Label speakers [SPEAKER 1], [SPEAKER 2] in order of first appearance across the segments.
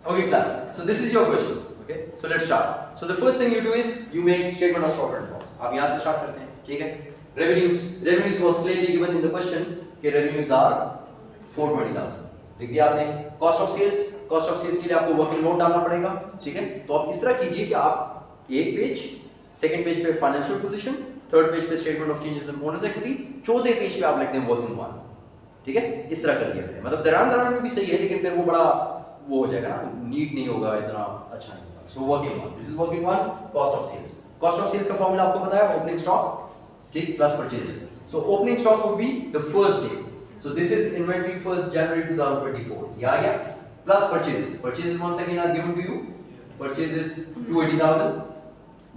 [SPEAKER 1] Okay, class. So this is your question. Okay. So let's start. So the first thing you do is you make statement of profit and loss. आप यहाँ से start करते हैं. ठीक है. Revenues. Revenues was clearly given in the question कि revenues are 420,000. लिख दिया आपने. Cost of sales. Cost of sales के लिए आपको working note डालना पड़ेगा. ठीक है. तो आप इस तरह कीजिए कि आप एक पेज, सेकंड पेज पे फाइनेंशियल पोजीशन, थर्ड पेज पे statement of changes in owners equity, चौथे पेज पे आप लिखते हैं वर्किंग वन. ठीक है. इस तरह कर दिया है. मतलब दरान में भी सही है, लेकिन फिर वो बड़ा वो हो जाएगा ना, नीट नहीं होगा, इतना अच्छा नहीं होगा. So working one, this is working one. Cost of sales. Cost of sales का फॉर्मूला आपको पता है, ओपनिंग स्टॉक ठीक plus purchases. So opening stock would be the first day. So this is inventory 1 January 2024. ये आ गया plus purchases. Purchases once again are given to you. Purchases 280,000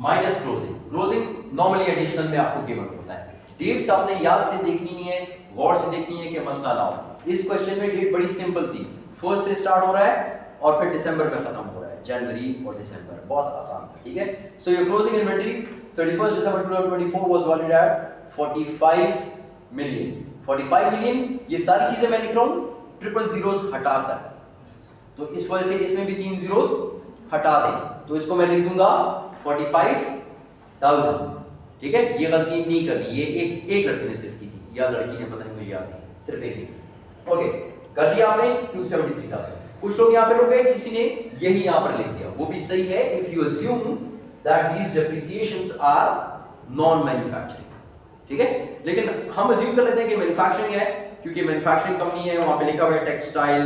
[SPEAKER 1] minus closing. Closing normally additional में आपको given होता है. Dates आपने याद से देखनी है, गौर से देखनी है कि मसला ना हो. इस क्वेश्चन में डेट बड़ी सिंपल थी. फर्स्ट से स्टार्ट हो रहा है और फिर दिसंबर में खत्म हो रहा है. जनवरी और दिसंबर, बहुत आसान था. ठीक है. So your closing inventory 31 December 2024 was valued at 45 million. 45 million. ये सारी चीजें मैं लिख रहा हूं ट्रिपल जीरोस हटाकर, तो इस वजह से इसमें भी 3 जीरोस हटा दें, तो इसको मैं लिख दूंगा 45,000. ठीक है. ये गलती नहीं करनी, ये एक लड़के ने सिर्फ की थी, या लड़की ने, पता नहीं, मुझे याद नहीं, सिर्फ एक ने. ओके, कर दिया आपने 273,000. कुछ लोग यहाँ पे रुक गए, किसी ने यही यहाँ पर लिख दिया, वो भी सही है. If you assume that these depreciations are non manufacturing. ठीक है. लेकिन हम अज्यूम कर लेते हैं कि मैन्युफैक्चरिंग है, क्योंकि मैन्युफैक्चरिंग कंपनी है, वहां पे लिखा हुआ है टेक्सटाइल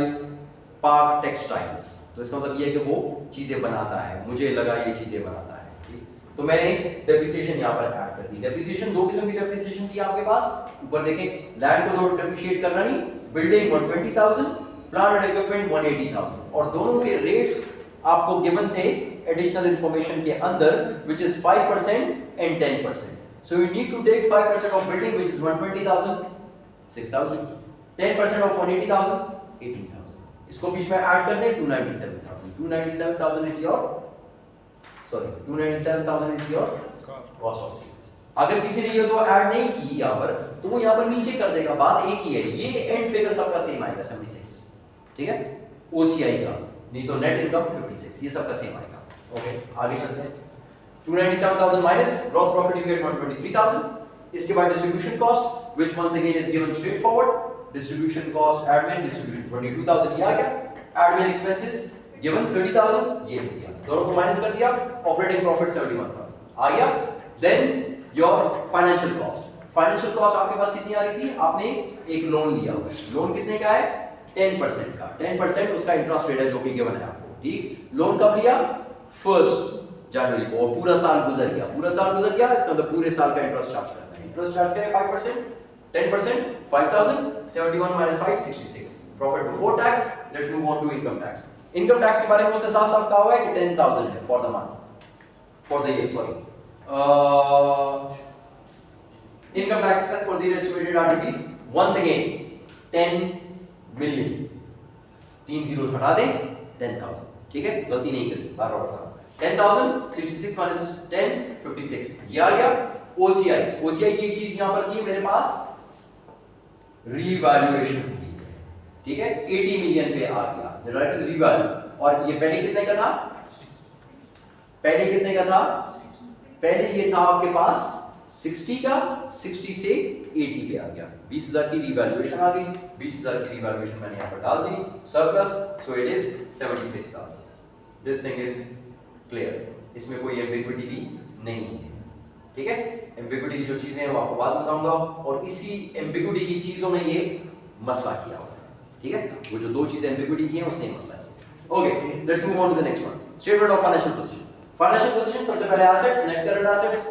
[SPEAKER 1] पार्क टेक्सटाइल्स, तो इसका मतलब ये है कि वो चीजें बनाता है. मुझे लगा ये चीजें बनाता है. ठीक. तो मैंने डेप्रिसिएशन यहाँ पर ऐड कर दी. डेप्रिसिएशन दो किस्म की डेप्रिसिएशन थी आपके पास. ऊपर देखें, लैंड को तो डेप्रिशिएट करना नहीं, बिल्डिंग 120,000, प्लांट एंड इक्विपमेंट 180,000, और दोनों के रेट्स आपको गिवन थे एडिशनल इंफॉर्मेशन के अंदर, which is 5% and 10%. So you need to take 5% of building which is 120,000, 6,000, 10% of 180,000, 18,000. इसको बीच में ऐड कर दें 297,000. 297,000 is your, sorry, 297,000 is your cost of sales. अगर किसी ने ये तो ऐड नहीं की यहाँ पर, तो वो यहाँ पर नीचे कर देगा. बात एक ही है, ये एंड फिगर सबका सेम आएगा 76. ठीक है. ओसीआई का नहीं तो नेट इनकम 56, ये सबका सेम आएगा. ओके, आगे चलते हैं. 297,000 minus gross profit, you get 123,000. इसके बाद distribution cost which once again is given straightforward. Distribution cost, admin distribution 22,000, ये आ गया. एडमिन एक्सपेंसेस गिवन 30,000, ये लिख दिया. दोनों को माइनस कर दिया. ऑपरेटिंग प्रॉफिट 71,000 आ गया. Then your financial cost. Financial cost आपके पास कितनी आ रही थी? आपने एक लोन लिया हुआ है. लोन कितने का है? 10% का. 10% उसका इंटरेस्ट रेट है जो कि गिवन है आपको. ठीक. लोन कब लिया? 1 जनवरी को, और पूरा साल गुजर गया. पूरा साल गुजर गया, इसका मतलब पूरे साल का इंटरेस्ट चार्ज करना है. इंटरेस्ट चार्ज करें 5%, 10%, 5,000, 71 minus 5, 66. Profit before tax. Let's move on to income tax. Income tax के बारे में उसने साफ साफ कहा हुआ है कि 10,000 है for the month, for the year, sorry. Income tax expense for the year estimated are rupees, once again 10 million. 3 zeros हटा दें, 10,000. ठीक है, गलती नहीं करी, बार बार बता. 10,000, 66 minus 10, 56. ये आ गया. OCI. OCI की एक चीज यहाँ पर थी मेरे पास, रीवैल्यूएशन थी. ठीक है, 80 मिलियन पे आ गया. That is revalue. और ये पहले कितने का था? पहले कितने का था? पहले ये था आपके पास 60 का. 60 से 80 पे आ गया. 20,000 की रिवैल्यूएशन आ गई. 20,000 की रिवैल्यूएशन मैंने यहाँ पर डाल दी. Surplus, so it is 76,000. This thing is clear. इसमें कोई एम्बिग्विटी भी नहीं है. ठीक है. एम्बिग्विटी की जो चीजें हैं वो आपको बाद में बताऊंगा, और इसी एम्बिग्विटी की चीजों ने ये मसला किया हुआ है. ठीक है. वो जो दो चीजें एम्बिग्विटी की हैं उसने ये मसला किया. Okay, let's move on to the next one. Statement of financial position. Financial position सबसे पहले assets, net current assets,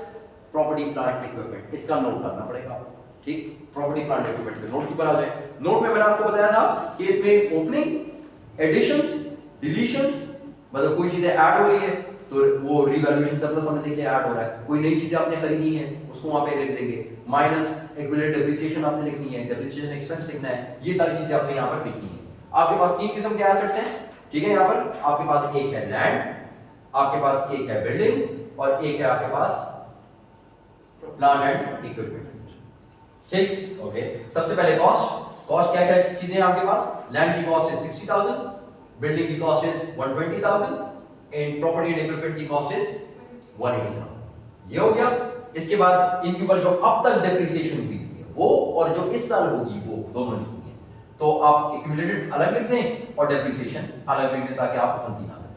[SPEAKER 1] property plant equipment. इसका नोट करना पड़ेगा. ठीक. प्रॉपर्टी प्लांट इक्विपमेंट पे नोट कीपर आ जाए. नोट में मैंने आपको बताया था कि इसमें ओपनिंग, एडिशंस, डिलीशंस, मतलब कोई चीजें ऐड हो रही है तो वो रिवैल्यूएशन सरप्लस समझने के लिए ऐड हो रहा है. कोई नई चीजें आपने खरीदी है उसको वहां पे लिख देंगे. माइनस एक्यूमुलेटेड डेप्रिसिएशन आपने लिखनी है, डेप्रिसिएशन एक्सपेंस लिखना है. ये सारी चीजें आपने यहाँ पर लिखनी है. आपके पास 3 किस्म के एसेट्स हैं. ठीक है. यहाँ पर आपके पास एक है लैंड, आपके पास एक है बिल्डिंग, और एक है आपके पास प्लांट एंड इक्विपमेंट. ठीक. ओके, सबसे पहले कॉस्ट. कॉस्ट क्या क्या चीजें हैं आपके पास? लैंड की कॉस्ट है 60,000, बिल्डिंग की cost is 120,000 and property and equipment की कॉस्ट इज 180,000। ये हो गया। इसके बाद इनके ऊपर जो अब तक डेप्रिसिएशन हुई है वो और जो इस साल होगी वो दोनों लिखेंगे। तो आप एक्यूमुलेटेड अलग लिख दें और डेप्रिसिएशन अलग लिख दें ताकि आप गलती ना करें,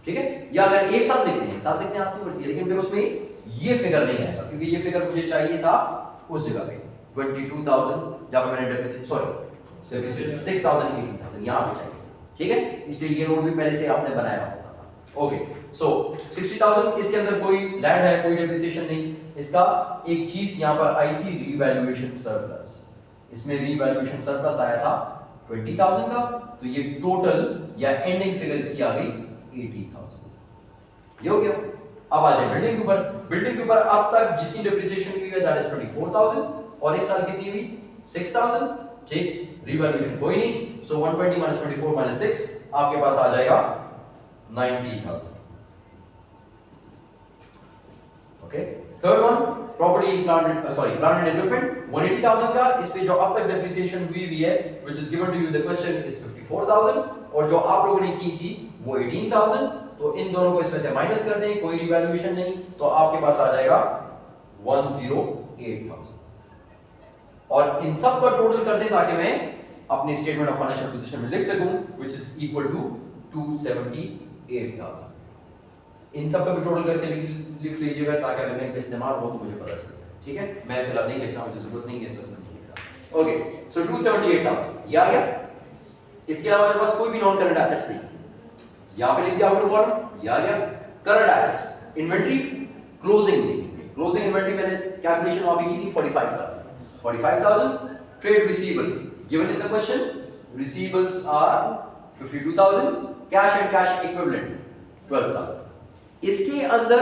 [SPEAKER 1] ठीक है। या अगर एक साथ लिखते हैं, साथ लिखते हैं आपकी मर्जी है, लेकिन फिर उसमें ये फिगर नहीं आएगा क्योंकि ये फिगर मुझे चाहिए था उस जगह पे 22,000 जहां पे मैंने डेप्रिसिएशन 6,000 18,000 यहां पे चाहिए, ठीक है। इसलिए ये नोट भी पहले से आपने बनाया होता था। ओके, सो 60,000 इसके अंदर कोई लैंड है, कोई डेप्रिसिएशन नहीं। इसका एक चीज यहां पर आई थी रीवैल्यूएशन सरप्लस, इसमें रीवैल्यूएशन सरप्लस आया था 20,000 का, तो ये टोटल या एंडिंग फिगर इसकी आ गई 80,000। ये हो गया। अब आ जाए बिल्डिंग के ऊपर। बिल्डिंग के ऊपर अब तक जितनी डेप्रिसिएशन हुई है दैट इज 24,000 और इस साल कितनी हुई 6,000, ठीक। रीवैल्यूएशन कोई नहीं, सो 120 - 24 - 6 आपके पास आ जाएगा 90,000। Okay, third one property plant and equipment 180,000 का, इस पे जो अब तक डेप्रिसिएशन हुई है which is given to you the question is 54,000 और जो आप लोगों ने की थी वो 18,000। तो इन दोनों को इसमें से माइनस कर दें, कोई रिवैल्यूएशन नहीं, तो आपके पास आ जाएगा 108,000 और इन सब का टोटल कर दें ताकि मैं अपने स्टेटमेंट ऑफ फाइनेंशियल पोजीशन में लिख सकूं व्हिच इज इक्वल टू 278,000। इन सब का भी टोटल करके लिख लीजिएगा ताकि अगर इनका इस्तेमाल हो तो मुझे पता चले, ठीक है। मैं फिलहाल नहीं लिखना, मुझे जरूरत नहीं है इस वजह से नहीं लिख रहा। ओके, सो 278,000 ये आ गया। इसके अलावा मेरे पास कोई भी नॉन करंट एसेट्स नहीं, यहां पे लिख दिया आउटर कॉलम, ये आ गया। करंट एसेट्स इन्वेंटरी क्लोजिंग लिखेंगे। क्लोजिंग इन्वेंटरी मैंने कैलकुलेशन वहां पे की थी 45,000। Trade receivables given in the question, receivables are 52,000, cash and cash equivalent 12,000। इसके अंदर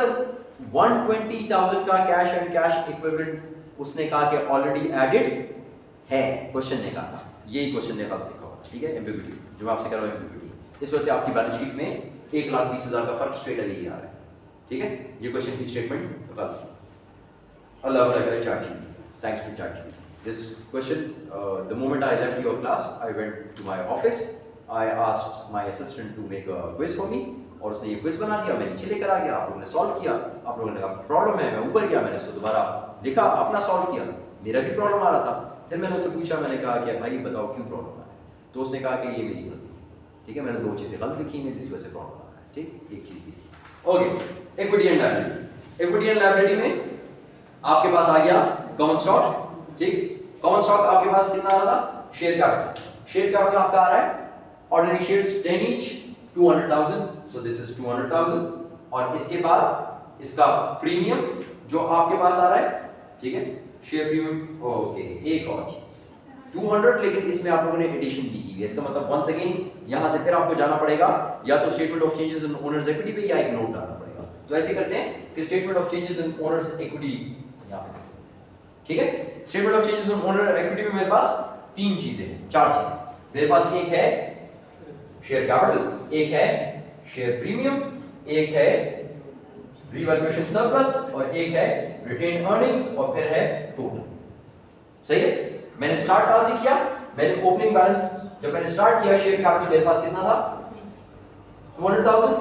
[SPEAKER 1] 120,000 का कैश एंड कैश इक्विवेलेंट उसने कहा कि ऑलरेडी एडेड है, क्वेश्चन ने कहा था, यही क्वेश्चन ने लिखा हुआ, ठीक है। एम्बिग्यूटी जो मैं आपसे कर रहा हूं एम्बिग्यूटी, इस वजह से आपकी बैलेंस शीट में 1,20,000 का फर्क स्ट्रेट अवे आ रहा है, ठीक है। ये क्वेश्चन की स्टेटमेंट गलत है। अल्लाह भला करे ChatGPT, thanks to ChatGPT। This question, the moment I left your class, I went to my office. I asked my assistant to make a quiz for me, और उसने ये क्विज बना दिया, मैं नीचे लेकर आ गया, आप लोगों ने सॉल्व किया, आप लोगों ने कहा प्रॉब्लम है, मैं ऊपर गया, मैंने इसको दोबारा लिखा, अपना सॉल्व किया, मेरा भी प्रॉब्लम आ रहा था। फिर मैंने उससे पूछा, मैंने कहा कि भाई बताओ क्यों प्रॉब्लम आ रहा है, तो उसने कहा कि ये मेरी गलती है, ठीक है। मैंने दो चीजें गलत लिखी हैं जिसकी वजह से प्रॉब्लम आ रहा है, ठीक। एक चीज ये, okay. Equity and liability, equity and liability में आपके पास आ गया कॉमन स्टॉक, ठीक। कॉमन स्टॉक आपके पास कितना आ रहा था, शेयर कैपिटल, शेयर कैपिटल आपका आ रहा है ordinary shares 10 each 200,000, so this is 200,000 और इसके बाद इसका प्रीमियम जो आपके पास आ रहा है, ठीक है, शेयर प्रीमियम। ओके, एक और चीज 200, लेकिन इसमें आप लोगों ने एडिशन भी की है, इसका मतलब वंस अगेन यहां से फिर आपको जाना पड़ेगा या तो statement of changes in owners equity पे या एक नोट डालना पड़ेगा। तो ऐसे करते हैं कि statement of changes in owners equity यहां पे, ठीक है। Statement of changes in owner equity में मेरे पास तीन चीजें हैं, चार चीजें मेरे पास, एक है शेयर कैपिटल, एक है शेयर प्रीमियम, एक है रिवैल्यूएशन सरप्लस और एक है रिटेन अर्निंग्स और फिर है टोटल। सही है। मैंने स्टार्ट कहां से किया, मैंने ओपनिंग बैलेंस जब मैंने स्टार्ट किया शेयर कैपिटल मेरे पास कितना था 200,000।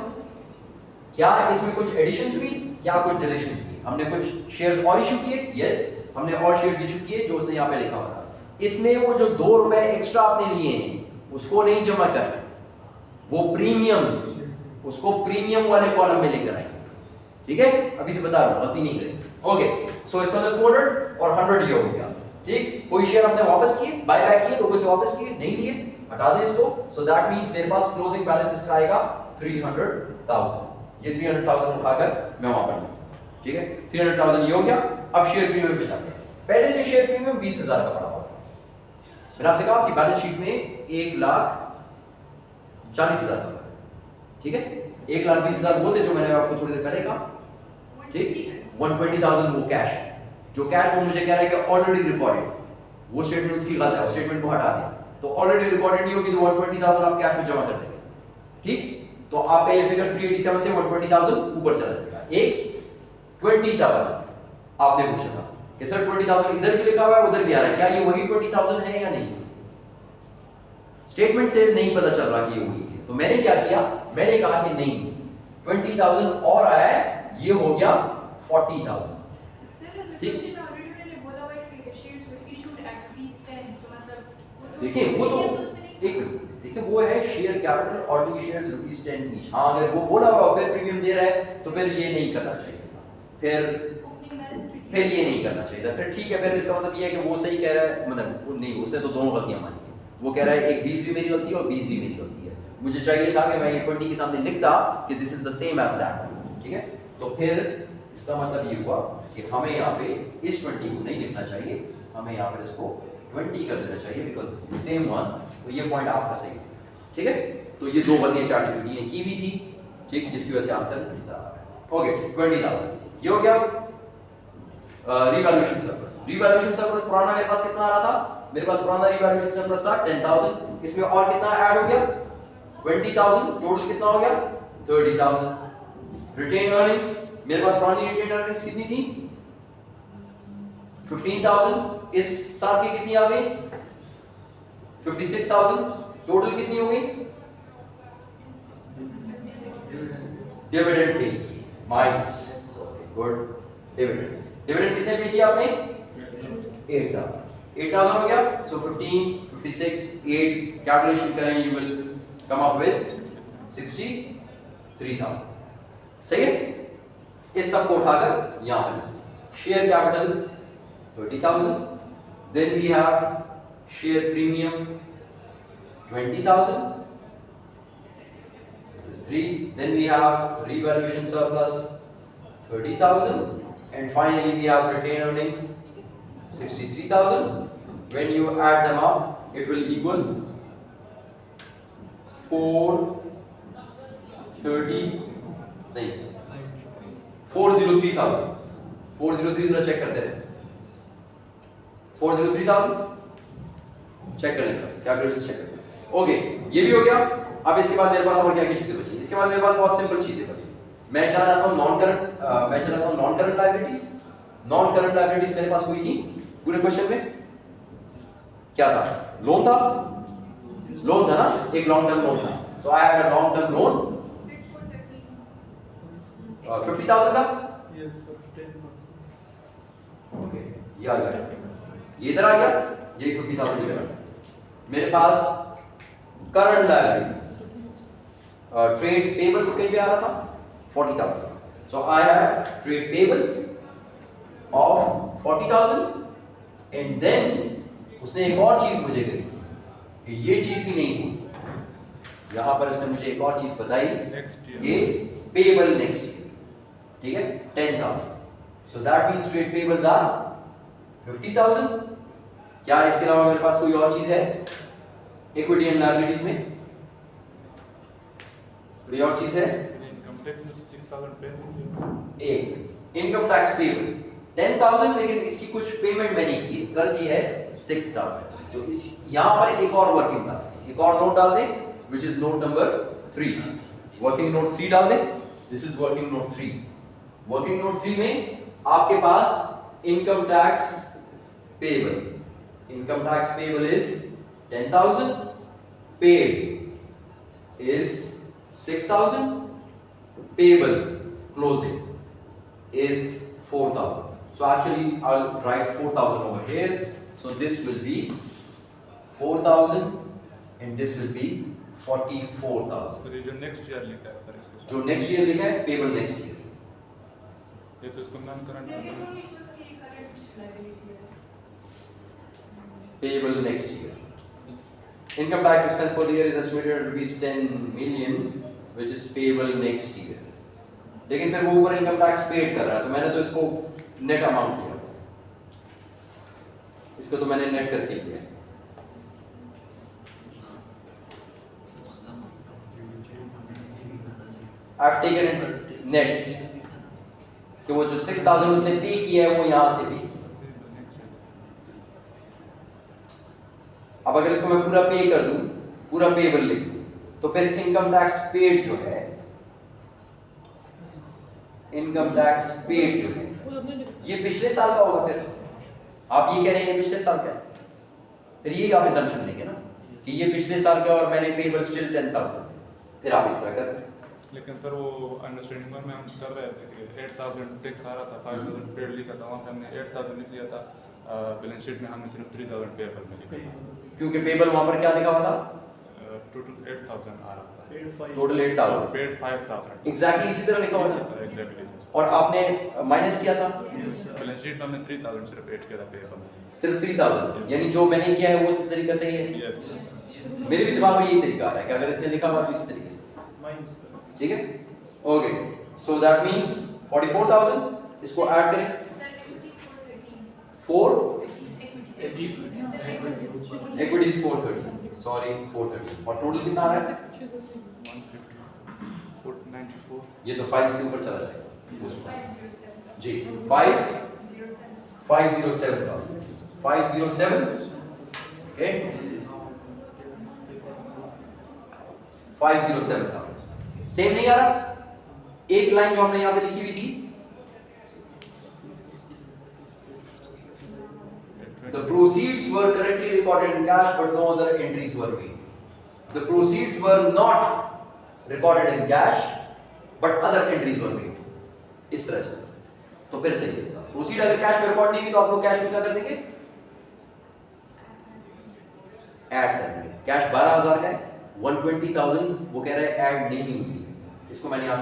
[SPEAKER 1] क्या इसमें कुछ एडिशंस हुई, क्या कुछ डिलीशंस हुई, हमने कुछ शेयर्स और इशू किए, यस हमने और शेयर्स इशू किए जो उसने यहां पे लिखा हुआ था। इसमें वो जो 2 रुपए एक्स्ट्रा आपने लिए हैं उसको नहीं जमा कर, वो प्रीमियम, उसको प्रीमियम वाले कॉलम में लेकर आए, ठीक है। अभी से बता रहा हूं, गलती नहीं करें। ओके, सो इसका मतलब 200 और 100 ये हो गया, ठीक। कोई शेयर आपने वापस किए, बाय बैक किए, लोगों से वापस किए, नहीं लिए, हटा दें इसको। सो दैट मींस मेरे पास क्लोजिंग बैलेंस इसका आएगा 300,000। ये 300,000 उठाकर मैं वहां पर, ठीक है, 300,000 ये हो गया। अब शेयर प्रीमियम पे जाते हैं। पहले से शेयर प्रीमियम 20,000 का पड़ा हुआ था, मैंने आपसे कहा कि बैलेंस शीट में 1,40,000 का, ठीक है। 1,20,000 वो थे जो मैंने आपको थोड़ी देर पहले कहा, ठीक। 120,000 वो कैश, जो कैश वो मुझे कह रहा है कि ऑलरेडी रिकॉर्डेड, वो स्टेटमेंट उसकी गलत है, उस स्टेटमेंट को हटा दें। तो ऑलरेडी रिकॉर्डेड नहीं होगी तो 120,000 आप कैश में जमा कर देंगे, ठीक। तो आपका ये फिगर 387 से 120,000 ऊपर चला जाएगा। एक 20,000 आपने पूछा था कि सर 20,000 इधर भी लिखा हुआ है उधर भी आ रहा है, क्या ये वही 20,000 है या नहीं? स्टेटमेंट से नहीं पता चल रहा कि ये वही है, तो मैंने क्या किया, मैंने कहा कि नहीं 20,000 और आया है, ये हो गया 40,000। ठीक, देखिए वो तो एक मिनट, देखिए वो है share capital ordinary shares ₹10 each. हाँ अगर वो बोला हुआ फिर प्रीमियम दे रहा है तो फिर ये नहीं करना चाहिए था, फिर ये नहीं करना चाहिए था। फिर ठीक है, फिर इसका मतलब ये है कि वो सही कह रहा है, मतलब नहीं उसने तो दोनों गलतियां मानी है। वो कह रहा है एक 20 भी मेरी गलती है और 20 भी मेरी गलती है, मुझे चाहिए था कि मैं ये 20 के सामने लिखता कि this is the same as that, ठीक है। तो फिर इसका मतलब ये हुआ कि हमें यहाँ पे इस 20 को नहीं लिखना चाहिए, हमें यहाँ पर इसको 20 कर देना चाहिए बिकॉज सेम वन। तो ये पॉइंट आपका सही है, ठीक है। तो ये दो गलतियां ChatGPT ने की भी थी, ठीक, जिसकी वजह से आंसर इस तरह आ रहा है। ओके 20,000 ये हो गया। रिवैल्यूएशन सरप्लस, रिवैल्यूएशन सरप्लस पुराना मेरे पास कितना आ रहा था, मेरे पास पुराना रिवैल्यूएशन सरप्लस था 10,000, इसमें और कितना ऐड हो गया 20,000, टोटल कितना हो गया 30,000। रिटेन अर्निंग्स, मेरे पास पुरानी रिटेन अर्निंग्स कितनी थी 15,000, इस साल की कितनी आ गई 56,000, टोटल कितनी हो गई dividend pay minus, okay good, dividend कितने पे किया आपने 8,000 हो गया। सो 15 56 8 कैलकुलेशन करें, you will come up with 63,000, सही है। इस सब को उठाकर यहां पे share capital 30,000, then we have share premium 20,000, this is 3, then we have revaluation surplus 30,000, and finally we have retained earnings 63,000. When you add them up it will equal 403,000, 403 जरा check करते हैं, 403,000 चेक करें, कैलकुलेशन चेक करें। Okay ये भी हो गया। अब इसके बाद मेरे पास और क्या क्या चीजें बची, इसके बाद मेरे पास बहुत सिंपल चीजें बची। मैं चला जाता हूं नॉन करंट, मैं चला जाता हूं non current liabilities. Non current liabilities मेरे पास हुई थी पूरे क्वेश्चन में, क्या था, लोन था, लोन था ना, एक लॉन्ग टर्म लोन था। So I had a long term loan 50,000 का, ओके ये आ गया, ये इधर आ गया, ये 50,000 इधर आ गया। मेरे पास करंट लायबिलिटीज, ट्रेड पेबल्स कहीं पे आ रहा था 40,000, so I have trade payables of 40,000 and then उसने एक और चीज मुझे कही कि ये चीज भी नहीं हुई, यहां पर उसने मुझे एक और चीज बताई कि पेबल नेक्स्ट ईयर, ठीक है 10,000, so that means trade payables are 50,000। क्या इसके अलावा मेरे पास कोई और चीज है इक्विटी एंड लायबिलिटीज में, कोई और चीज है?
[SPEAKER 2] इनकम टैक्स में 6,000 पे,
[SPEAKER 1] एक इनकम टैक्स पेबल 10,000, लेकिन इसकी कुछ पेमेंट मैंने की कर दी है 6,000। तो इस यहां पर एक और वर्किंग डाल दें, एक और नोट डाल दें which is note number 3, working note 3 डाल दें, this is working note 3। Working note 3 में आपके पास income tax payable, income tax payable is 10,000, paid is 6,000, payable closing is 4,000. So actually I'll write 4,000 over here. So this will be 4,000 and this will be 44,000.
[SPEAKER 2] फिर ये जो next year लिखा है sir इसके साथ,
[SPEAKER 1] जो नेक्स्ट ईयर लिखा है पेबल नेक्स्ट ईयर,
[SPEAKER 2] ये तो इसको non current
[SPEAKER 1] payable next year. Income tax expense for the year is estimated at rupees 10 million, which is payable next year. लेकिन फिर वो ऊपर इनकम टैक्स पेड कर रहा है, तो मैंने तो इसको नेट अमाउंट लिया, इसको तो मैंने नेट करके लिया। I've taken it net कि वो जो 6,000 उसने पे किया है वो यहां से पे। अब अगर इसको मैं पूरा पे कर दूं, पूरा पेबल लिख दूं, तो फिर इनकम टैक्स पेड जो है, इनकम टैक्स पेड जो है ये पिछले साल का होगा। फिर आप ये कह रहे हैं ये पिछले साल का है, फिर ये आप असम्पशन लेंगे ना कि ये पिछले साल का और मैंने पेबल स्टिल 10,000, फिर आप इस तरह कर।
[SPEAKER 2] लेकिन सर वो अंडरस्टैंडिंग में हम कर रहे थे कि 8000 टैक्स आ रहा था, 5000 पेड लिखा था, वहाँ पे हमने 8000 लिख लिया था। बैलेंस शीट में हमने सिर्फ 3000 पेबल में लिखा था,
[SPEAKER 1] क्योंकि पेबल वहां पर क्या लिखा हुआ था?
[SPEAKER 2] टोटल 8000 आ रहा था,
[SPEAKER 1] टोटल 8000
[SPEAKER 2] पेड 5000
[SPEAKER 1] एग्जैक्टली इसी तरह लिखा हुआ था।
[SPEAKER 2] एग्जैक्टली।
[SPEAKER 1] और आपने माइनस किया था
[SPEAKER 2] बैलेंस शीट में हमने 3000 सिर्फ ऐड किया था पेबल।
[SPEAKER 1] सिर्फ 3000, यानी जो मैंने किया है वो इस तरीके से ही है।
[SPEAKER 2] यस
[SPEAKER 1] मेरे भी दिमाग में यही तरीका आ रहा है कि अगर इसने लिखा हुआ तो इस तरीके से, ठीक है। ओके, सो दैट मींस 44000, इसको ऐड करें 4 इक्विटी इज 430, सॉरी 430, और टोटल कितना आ रहा है?
[SPEAKER 2] 194।
[SPEAKER 1] ये तो 5 से ऊपर चला जाएगा जी। 507 का 507, ओके 507 का सेम नहीं आ रहा? एक लाइन जो हमने यहां पे लिखी हुई थी, the proceeds were correctly recorded in cash but no other entries were made. The proceeds were not recorded in cash but other entries were made. इस तरह से तो फिर सही है। प्रोसीड अगर कैश में रिकॉर्ड नहीं हुई तो आप लोग कैश को क्या कर देंगे? ऐड कर देंगे। कैश 12000 का है, 120,000 वो कह रहा है ऐड नहीं हुई, इसको मैंने यहाँ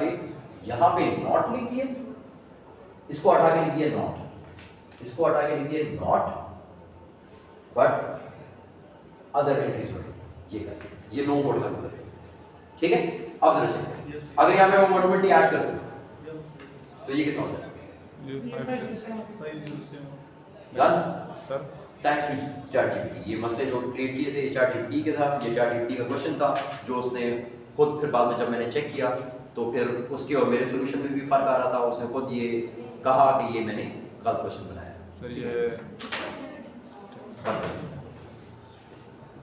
[SPEAKER 1] पे नॉट लिख दिया, इसको हटा के लिख दिया नॉट, इसको हटा के लिख दिया नॉट बट अदर एंट्रीज वर, ये कर, ये नो कोड का मतलब है, ठीक है। अब जरा चेक, अगर यहाँ पे मैं 120 ऐड कर दूं तो ये कितना हो जाएगा? Done.
[SPEAKER 2] Sir
[SPEAKER 1] thanks to ChatGPT। ये मसले जो क्रिएट किए थे ChatGPT के था, ये ChatGPT का क्वेश्चन था जो उसने खुद, फिर बाद में जब मैंने चेक किया तो फिर उसके और मेरे सोल्यूशन में भी फर्क आ रहा था, उसने खुद ये कहा कि ये मैंने गलत क्वेश्चन बनाया।
[SPEAKER 2] सर ये